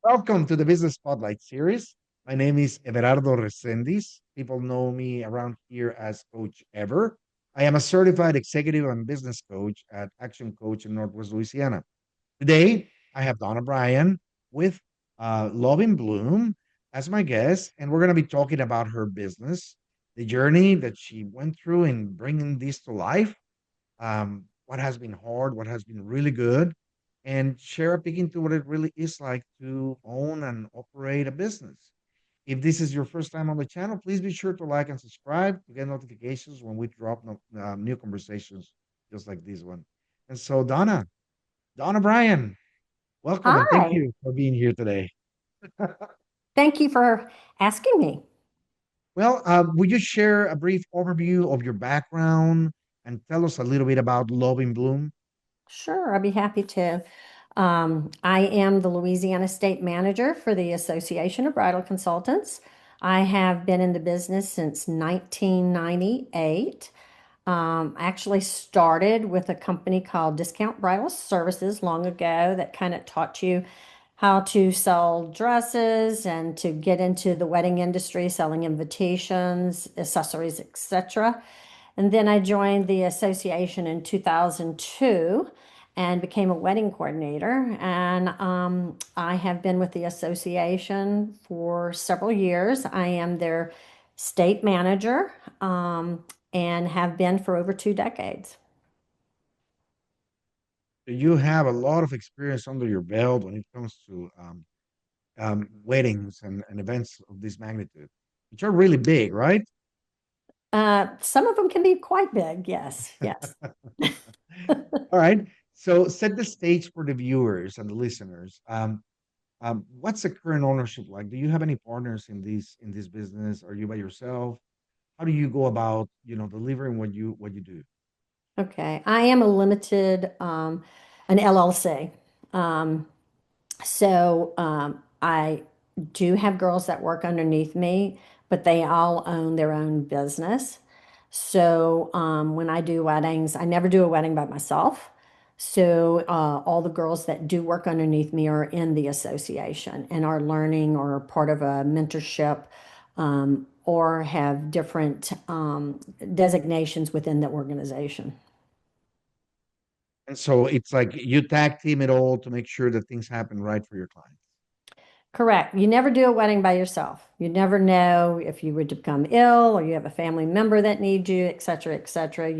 Welcome to the Business Spotlight series. My name is Everardo Resendiz. People know me around here as Coach Ever. I am a certified executive and business coach at Action Coach in Northwest Louisiana. Today, I have Donna Bryan with Love in Bloom as my guest, and we're going to be talking about her business, the journey that she went through in bringing this to life, what has been hard, what has been really good, and share a peek into what it really is like to own and operate a business. If this is your first time on the channel, please be sure to like and subscribe to get notifications when we drop new conversations just like this one. And so, Donna Bryan, welcome and thank Hi, you for being here today. thank you for asking me. Well, would you share a brief overview of your background and tell us a little bit about Love in Bloom? Sure, I'd be happy to. I am the Louisiana State Manager for the Association of Bridal Consultants. I have been in the business since 1998. I actually started with a company called Discount Bridal Services long ago that kind of taught you how to sell dresses and to get into the wedding industry, selling invitations, accessories, etc. And then I joined the association in 2002 and became a wedding coordinator. And I have been with the association for several years. I am their state manager and have been for over 2 decades. You have a lot of experience under your belt when it comes to weddings and events of this magnitude, which are really big, right? Some of them can be quite big. Yes, yes. All right. So set the stage for the viewers and the listeners. What's the current ownership like? Do you have any partners in this business? Are you by yourself? How do you go about, delivering what you do? Okay. I am a limited, an LLC. Um, I do have girls that work underneath me, but they all own their own business. When I do weddings, I never do a wedding by myself. All the girls that do work underneath me are in the association and are learning or are part of a mentorship or have different designations within the organization. And so it's like you tag team it all to make sure that things happen right for your clients. Correct. You never do a wedding by yourself. You never know if you would become ill or you have a family member that needs you, et cetera, et cetera.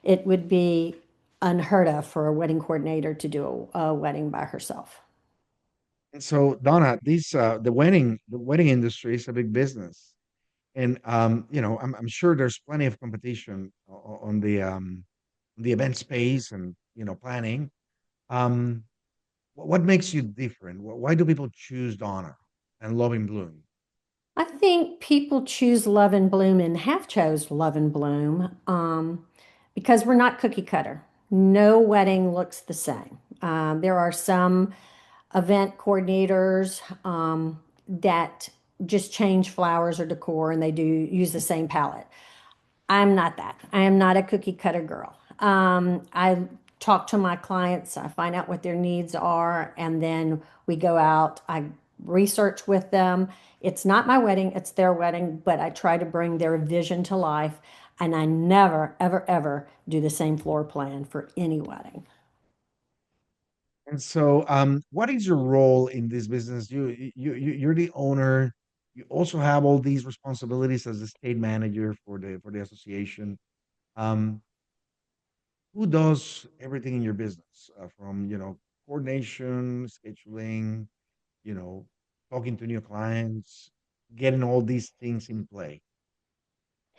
It would be unheard of for a wedding coordinator to do a wedding by herself. And so, Donna, the wedding industry is a big business, and I'm sure there's plenty of competition on the event space and planning. Um, what makes you different? Why do people choose Donna and Love in Bloom? I think people choose Love and Bloom and have chose Love and Bloom because we're not cookie cutter. No wedding looks the same. There are some event coordinators that just change flowers or decor and they do use the same palette. I'm not that. I am not a cookie cutter girl. I talk to my clients, I find out what their needs are, and then we go out. I research with them. It's not my wedding, it's their wedding, but I try to bring their vision to life. And I never, ever, ever do the same floor plan for any wedding. And so, what is your role in this business? You're the owner. You also have all these responsibilities as the state manager for the association. Um, who does everything in your business, from coordination, scheduling, you know, talking to new clients, getting all these things in play?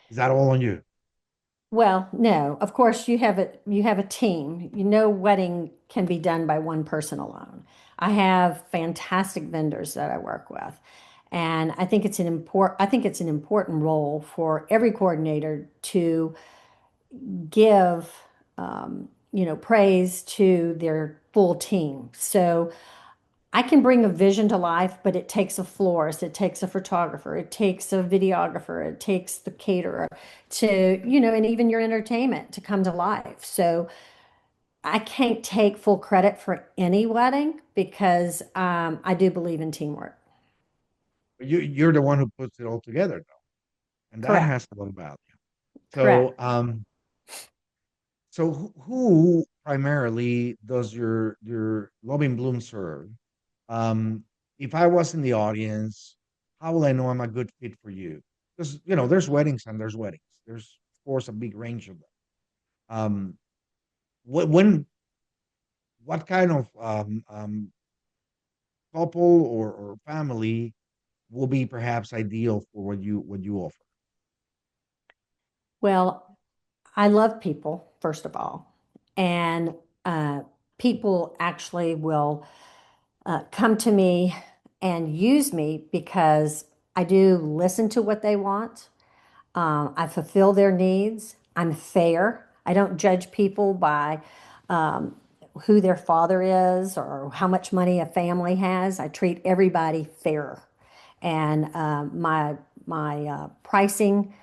Is that all on you? Well, no, of course you have a team. You know wedding can be done by one person alone. I have fantastic vendors that I work with. And I think it's an important role for every coordinator to give praise to their full team. So I can bring a vision to life, but it takes a florist, it takes a photographer, it takes a videographer, it takes the caterer to, and even your entertainment to come to life. So I can't take full credit for any wedding because I do believe in teamwork. You're the one who puts it all together, though, and that Correct. has a lot of value. Correct. So, so who primarily does your Loving Bloom serve? Um, if I was in the audience, how will I know I'm a good fit for you? Because there's weddings and there's weddings. There's of course a big range of them. Um, when what kind of couple or family will be perhaps ideal for what you offer? Well, I love people, first of all. And uh, people actually will come to me and use me because I do listen to what they want. I fulfill their needs. I'm fair. I don't judge people by who their father is or how much money a family has. I treat everybody fair. And my pricing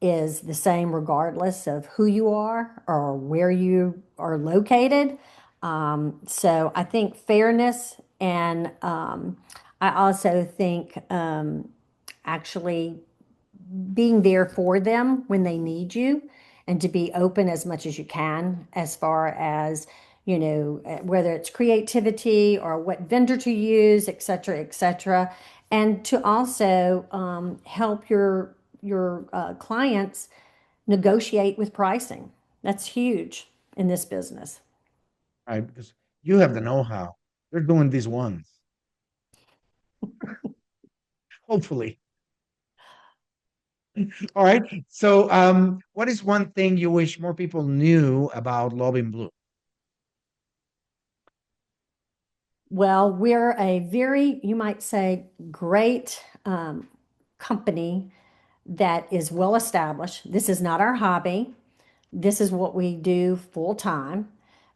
is the same regardless of who you are or where you are located. So I think fairness, and I also think actually being there for them when they need you and to be open as much as you can as far as whether it's creativity or what vendor to use, et cetera, et cetera, and to also help your clients negotiate with pricing. That's huge in this business. Right? Because you have the know-how. They're doing these ones, hopefully. All right. So, what is one thing you wish more people knew about Love in Blue? Well, we're a very, you might say, great company that is well established. This is not our hobby. This is what we do full time,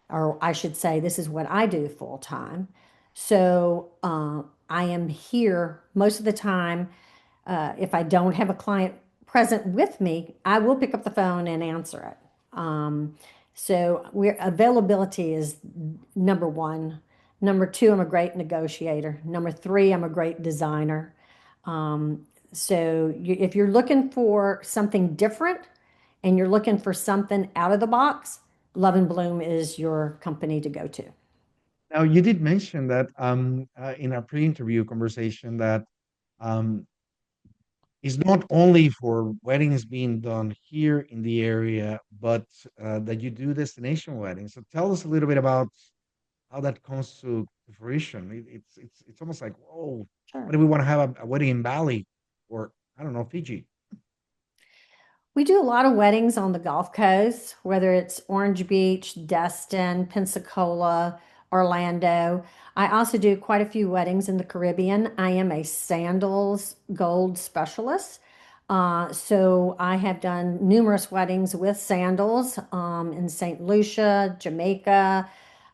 or I should say, this is what I do full time. So I am here most of the time. If I don't have a client present with me, I will pick up the phone and answer it. So we're availability is number one. Number two, I'm a great negotiator. Number three, I'm a great designer. So if you're looking for something different and you're looking for something out of the box, Love and Bloom is your company to go to. Now, you did mention that in our pre-interview conversation that um, it's not only for weddings being done here in the area, but that you do destination weddings. So tell us a little bit about how that comes to fruition. It's almost like, whoa, what Sure. do we want to have a wedding in Bali or I don't know, Fiji? We do a lot of weddings on the Gulf Coast, whether it's Orange Beach, Destin, Pensacola, Orlando. I also do quite a few weddings in the Caribbean. I am a sandals gold specialist. So I have done numerous weddings with sandals in St. Lucia, Jamaica,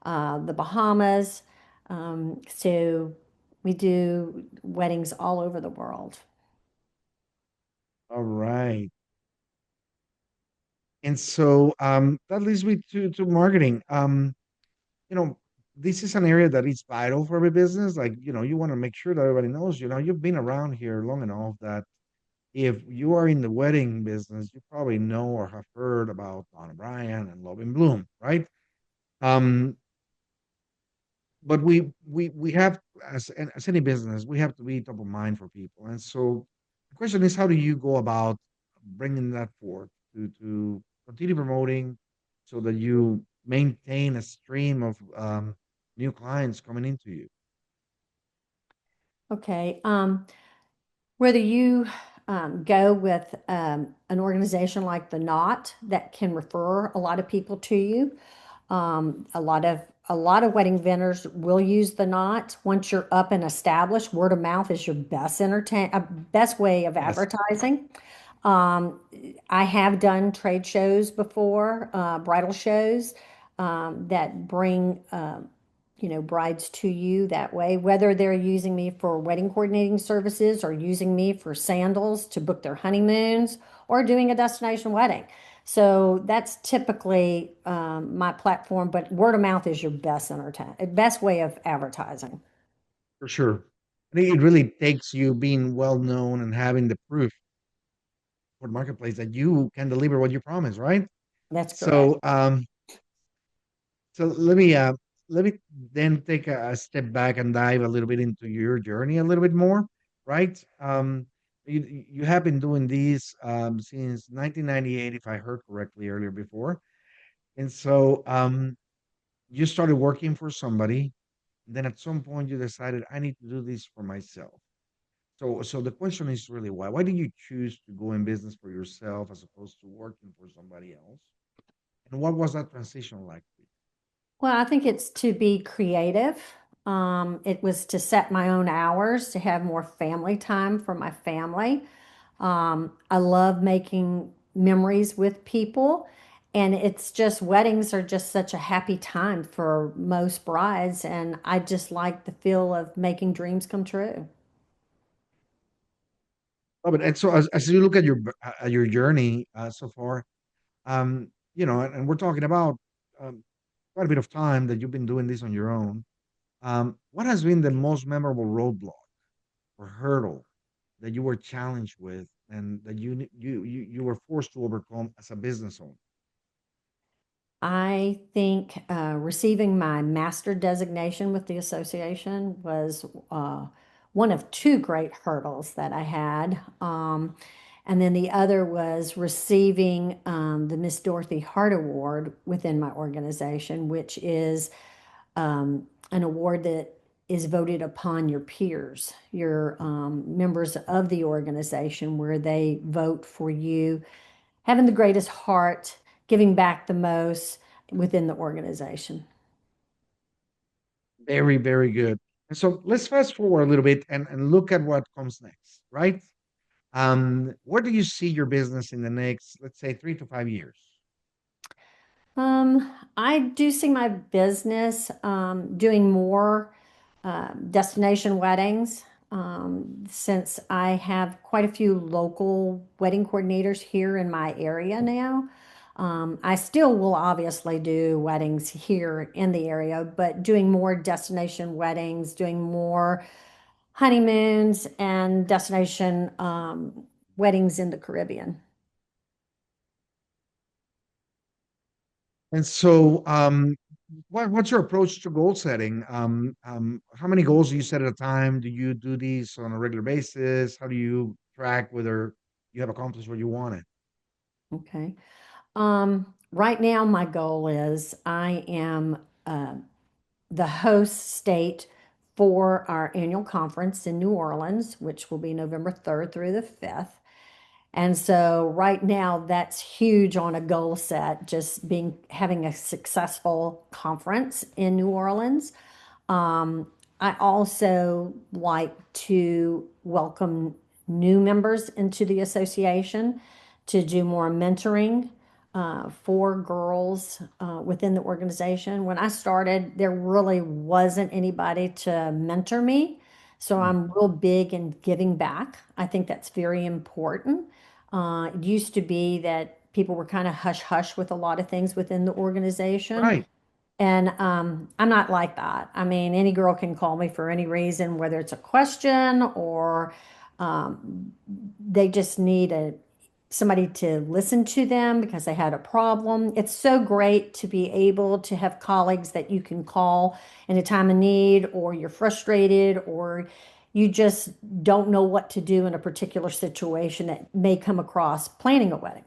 the Bahamas. So we do weddings all over the world. All right. And so that leads me to marketing. You know, this is an area that is vital for every business. Like, you want to make sure that everybody knows, you've been around here long enough that if you are in the wedding business, you probably know or have heard about Donna Bryan and Love and Bloom, right? Um, but we have as any business, we have to be top of mind for people. And so the question is, how do you go about bringing that forth to continue promoting so that you maintain a stream of new clients coming into you? Okay. Whether you go with an organization like the Knot that can refer a lot of people to you, a lot of wedding vendors will use the Knot. Once you're up and established, word of mouth is your best way of Yes. advertising. Um, I have done trade shows before, bridal shows that bring brides to you that way, whether they're using me for wedding coordinating services or using me for sandals to book their honeymoons or doing a destination wedding. So that's typically my platform, but word of mouth is your best way of advertising. For sure. I think it really takes you being well known and having the proof for the marketplace that you can deliver what you promise, right? That's correct. So, so let me then take a step back and dive a little bit into your journey a little bit more, right? You have been doing these since 1998, if I heard correctly earlier before, and so you started working for somebody. Then at some point you decided I need to do this for myself. So the question is really why? Why did you choose to go in business for yourself as opposed to working for somebody else? And what was that transition like for you? Well, I think it's to be creative. It was to set my own hours, to have more family time for my family. I love making memories with people. And it's just weddings are just such a happy time for most brides. And I just like the feel of making dreams come true. Oh, but and so as you look at your journey so far, and we're talking about quite a bit of time that you've been doing this on your own. What has been the most memorable roadblock or hurdle that you were challenged with, and that you were forced to overcome as a business owner? I think receiving my master designation with the association was one of two great hurdles that I had. And then the other was receiving the Miss Dorothy Hart Award within my organization, which is an award that is voted upon your peers, your members of the organization, where they vote for you having the greatest heart, giving back the most within the organization. Very, very good. And so let's fast forward a little bit and look at what comes next, right? Where do you see your business in the next, let's say, 3 to 5 years? I do see my business doing more destination weddings since I have quite a few local wedding coordinators here in my area now. I still will obviously do weddings here in the area, but doing more destination weddings, doing more honeymoons and destination weddings in the Caribbean. And so, what's your approach to goal setting? How many goals do you set at a time? Do you do these on a regular basis? How do you track whether you have accomplished what you wanted? Okay. Right now, my goal is I am the host state for our annual conference in New Orleans, which will be November 3rd through the 5th. And so right now that's huge on a goal set, just being having a successful conference in New Orleans. I also like to welcome new members into the association to do more mentoring for girls within the organization. When I started, there really wasn't anybody to mentor me. So Mm, I'm real big in giving back. I think that's very important. It used to be that people were kind of hush hush with a lot of things within the organization. right. And I'm not like that. I mean, any girl can call me for any reason, whether it's a question or they just need somebody to listen to them because they had a problem. It's so great to be able to have colleagues that you can call in a time of need, or you're frustrated, or you just don't know what to do in a particular situation that may come across planning a wedding.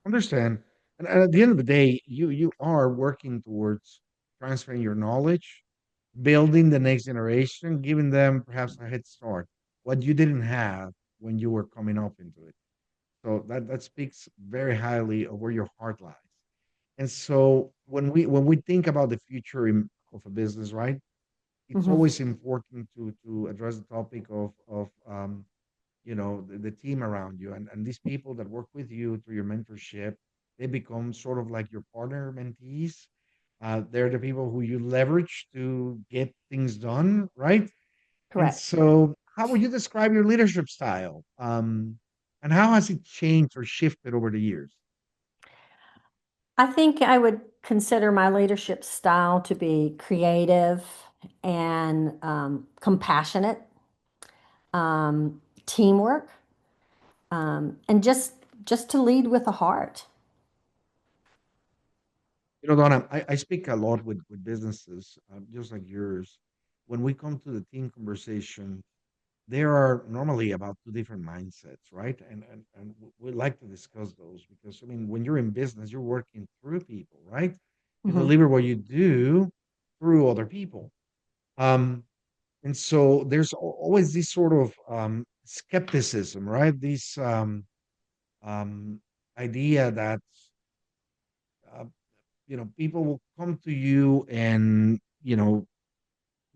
Understand. And at the end of the day, you are working towards transferring your knowledge, building the next generation, giving them perhaps a head start, what you didn't have when you were coming up into it. So that speaks very highly of where your heart lies. And so when we think about the future of a business, right? It's Mhm. always important to address the topic of the team around you, and these people that work with you through your mentorship. They become sort of like your partner mentees. They're the people who you leverage to get things done, right? And Correct. so, how would you describe your leadership style? And how has it changed or shifted over the years? I think I would consider my leadership style to be creative and compassionate, teamwork, and just to lead with a heart. Donna, I speak a lot with businesses, just like yours. When we come to the team conversation, there are normally about two different mindsets, right? And we like to discuss those because I mean, when you're in business, you're working through people, right? You Mhm. deliver what you do through other people. Um, and so there's always this sort of skepticism, right? This um, idea that uh, people will come to you and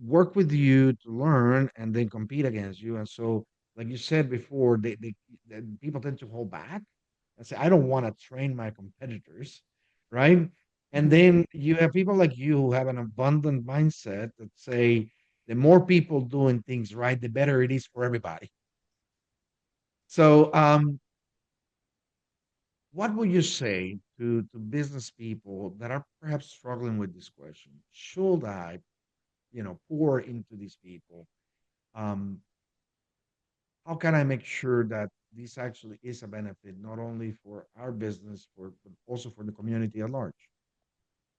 work with you to learn and then compete against you. And so, like you said before, people tend to hold back and say, I don't want to train my competitors, right? And Mhm. then you have people like you who have an abundant mindset that say, the more people doing things right, the better it is for everybody. So, what would you say to business people that are perhaps struggling with this question? Should I, pour into these people? Um, how can I make sure that this actually is a benefit, not only for our business, but also for the community at large?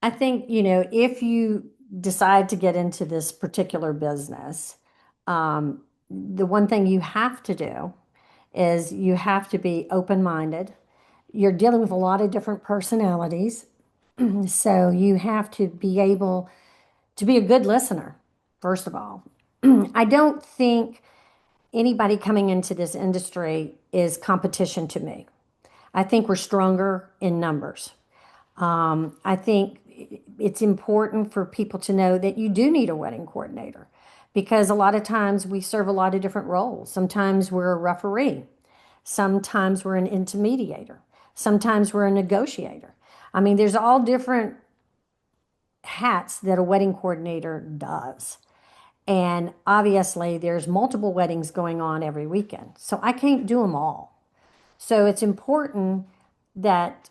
I think, if you decide to get into this particular business, the one thing you have to do is you have to be open minded. You're dealing with a lot of different personalities. So you have to be able to be a good listener, first of all. I don't think anybody coming into this industry is competition to me. I think we're stronger in numbers. I think it's important for people to know that you do need a wedding coordinator because a lot of times we serve a lot of different roles. Sometimes we're a referee, sometimes we're an intermediator, sometimes we're a negotiator. I mean, there's all different hats that a wedding coordinator does. And obviously, there's multiple weddings going on every weekend. So I can't do them all. So it's important that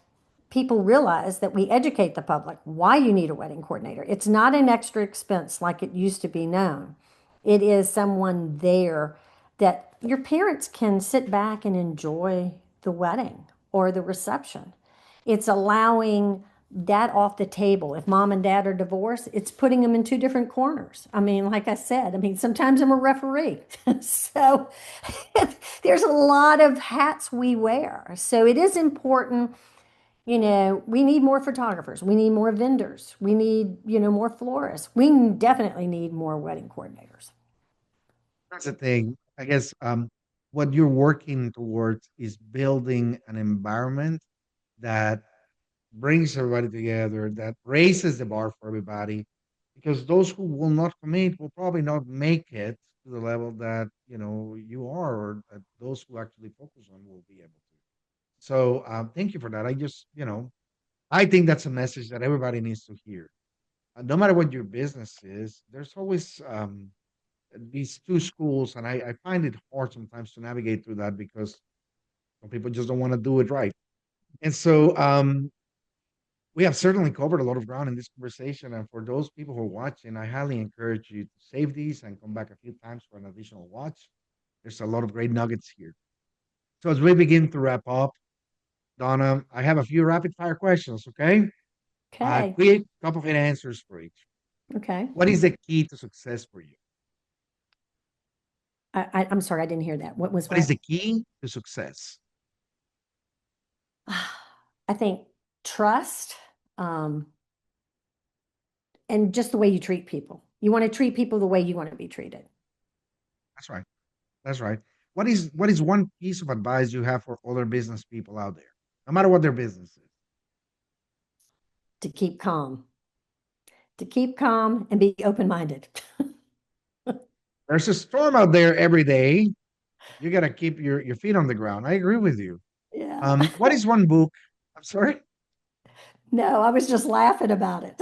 people realize that we educate the public why you need a wedding coordinator. It's not an extra expense like it used to be known. It is someone there that your parents can sit back and enjoy the wedding or the reception. It's allowing that off the table. If mom and dad are divorced, it's putting them in two different corners. I mean, like I said, I mean, sometimes I'm a referee. So there's a lot of hats we wear. So it is important, we need more photographers, we need more vendors, we need, more florists. We definitely need more wedding coordinators. That's the thing. I guess what you're working towards is building an environment that brings everybody together, that raises the bar for everybody, because those who will not commit will probably not make it to the level that you are, or that those who actually focus on will be able to. So thank you for that. I think that's a message that everybody needs to hear. No matter what your business is, there's always these two schools, and I find it hard sometimes to navigate through that because some people just don't want to do it right. And so we have certainly covered a lot of ground in this conversation. And for those people who are watching, I highly encourage you to save these and come back a few times for an additional watch. There's a lot of great nuggets here. So as we begin to wrap up, Donna, I have a few rapid fire questions, okay? Okay. Quick, couple of answers for each. Okay. What is the key to success for you? I'm sorry, I didn't hear that. What was What is what? the key to success? I think trust, um, and just the way you treat people. You want to treat people the way you want to be treated. That's right. That's right. What is one piece of advice you have for other business people out there, no matter what their business is? To keep calm, and be open minded. There's a storm out there every day. You got to keep your feet on the ground. I agree with you. Yeah. What is one book? I'm sorry. No, I was just laughing about it.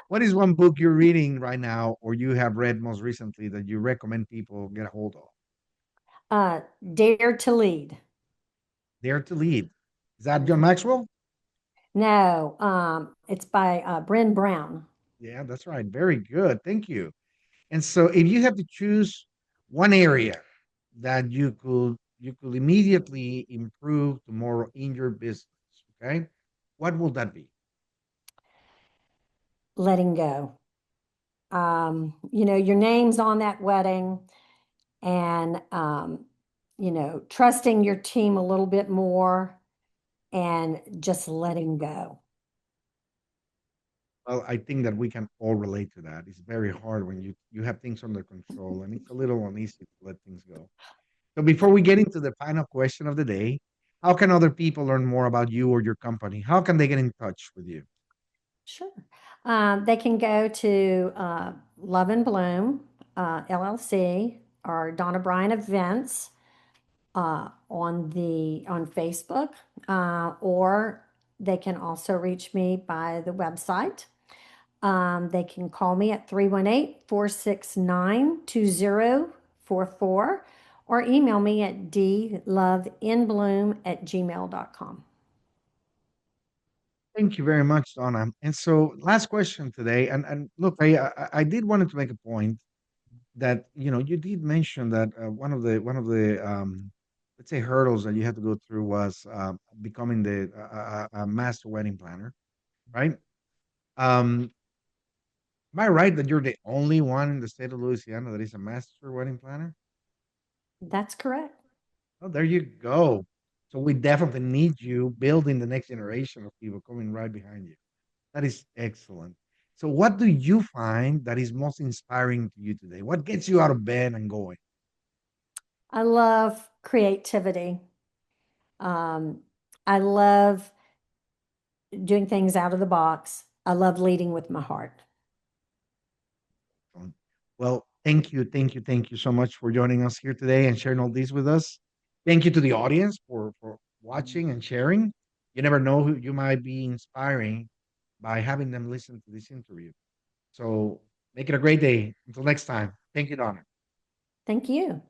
What is one book you're reading right now, or you have read most recently that you recommend people get a hold of? Dare to lead. Dare to Lead. Is that John Maxwell? No, it's by Bryn Brown. Yeah, that's right. Very good. Thank you. And so if you have to choose one area that you could immediately improve tomorrow in your business, okay? What will that be? Letting go. Your name's on that wedding, and trusting your team a little bit more and just letting go. Well, I think that we can all relate to that. It's very hard when you have things under control, and it's a little uneasy to let things go. So before we get into the final question of the day, how can other people learn more about you or your company? How can they get in touch with you? Sure. They can go to Love and Bloom LLC or Donna Bryan Events on Facebook, or they can also reach me by the website. They can call me at 318-469-2044 or email me at dloveinbloom@gmail.com. Thank you very much, Donna. And so, last question today, and look, I did wanted to make a point that you did mention that one of the let's say hurdles that you had to go through was becoming the a master wedding planner, right? Um, am I right that you're the only one in the state of Louisiana that is a master wedding planner? That's correct. Oh, there you go. So we definitely need you building the next generation of people coming right behind you. That is excellent. So, what do you find that is most inspiring to you today? What gets you out of bed and going? I love creativity. Um, I love doing things out of the box. I love leading with my heart. Excellent. Well, thank you so much for joining us here today and sharing all these with us. Thank you to the audience for watching and sharing. You never know who you might be inspiring by having them listen to this interview. So make it a great day. Until next time. Thank you, Donna. Thank you.